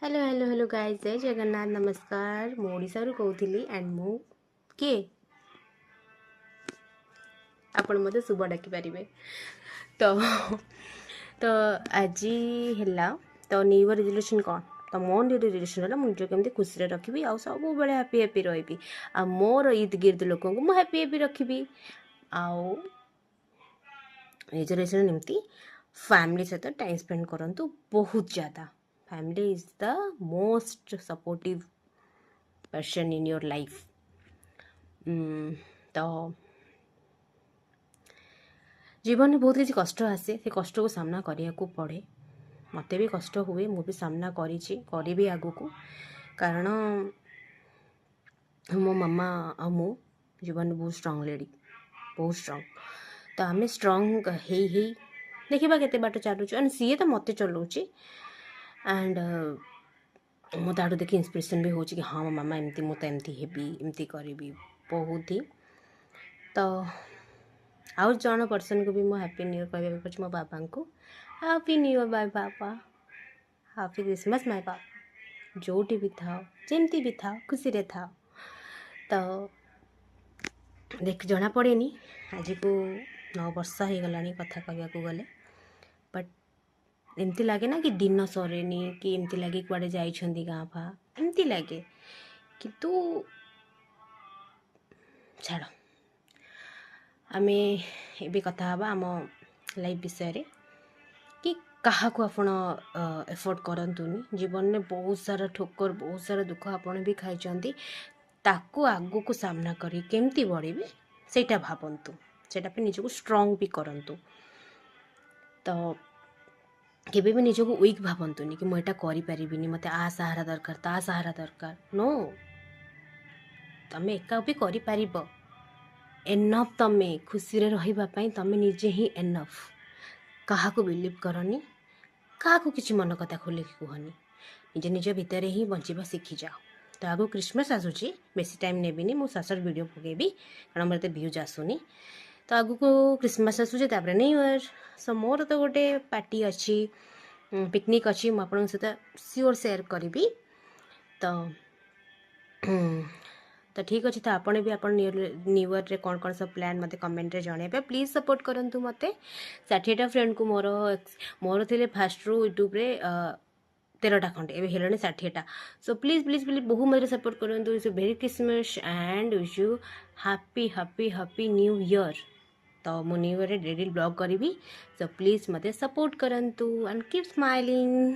Hello hello hello guys, जय जगन्नाथ, नमस्कार। मु ओडिशारू कहूली एंड मु किए आपण मते शुभ डाकी पारिबे। तो तो आज हैला तो न्यू इयर रिजोल्यूशन कौन तो मो न्यू इयर रिजोल्यूशन है मुझे केमती खुशी रखी आ सब बड़े हैप्पी हैप्पी रही आ मोर ईद गिर्द लोक को हैप्पी हैप्पी रखी आउ रिजोल्यूशन एमती फैमिली सहित टाइम स्पेंड करंतु बहुत ज़्यादा। Family is the most supportive person in your life. तो जीवन में बहुत किसी कष्ट आसे, से कष्ट को सामना करने को पड़े। मत भी कष्ट हुए, मु भी सामना करी आगु को, कारण मो मामा आ मु जीवन में बहुत स्ट्रांग लेडी, बहुत स्ट्रांग। तो आम स्ट्रांग हे देखा केते बाट चलुच एंड सी तो मत चलाऊँच एंड मत आड़ देखिए इंस्पिरेशन भी हो कि हाँ मो मामा एमती मुझे एमती हेबी एमती करी बहुत ही। तो आउ जन पर्सन को भी मो हैप्पी न्यू ईयर कहवाक मो बाबा को हैप्पी न्यू ईयर बाय बाबा, हैप्पी क्रिसमस माय बाबा। जोटी भी था जमती भी था खुशी रे था। तो देख जना पड़े आज को 9 वर्ष हो गला कथा कहवाक गले, बट एमती लगे ना कि दिन सरे कि एमती लगे कुआडे जाइछंदी गाँ फा एमती लगे, किंतु छाड़ आमे एबे कथा हवा आम लाइफ विषय कि कहा को आपण एफोर्ड करंतुनी। जीवन में बहुत सारा ठोकर बहुत सारा दुख आपण भी खाई, ताकू आगु को सामना करी केमती बढ़े सेटा भावंतु, सेटा पे निजको स्ट्रांग भी करंतु। तो केबे भी निजको वीक भावंतुनी कि मुझे करि परिबिनी, मते आ सहारा दरकार ता सहारा दरकार। नो, तमे एका भी करि परिबो। एनफ तमे खुशी रे रहिबा पई तमे निजे ही एनफ। कहा को बिलीव करनी, कहा को किसी मन कथा खोल कहनी, निजे निज भितर ही बंचिबा सीखी जाओ। तो आगो क्रिसमस आसूची, बेसी टाइम नेबिनी, मु सासर वीडियो पकेबी कारण मोर व्यूज आसुनी। तो आगु को क्रिसमस आसूची, तापर न्यू ईयर। सो मोर तो गोटे पार्टी अच्छी, पिकनिक अच्छी, मु आपन सहित सियोर शेयर करी। तो ठीक अच्छे। तो आपने भी आप न्यू ईयर रे कौन कौन सब प्लान मते कमेंट रे जणेबे। प्लीज सपोर्ट करंतु मते। 60टा फ्रेंड को मोर थे फास्ट रू यूट्यूब रे 13टा खंडे एवं हेलानी 60टा। सो प्लीज प्लीज प्लीज बहु मत सपोर्ट करंतु। It's very Christmas and wish you happy happy happy new year. तो मु न्यू ईयर रे डेली ब्लॉग करी। सो प्लीज मते सपोर्ट करंतु एंड कीप स्माइलिंग।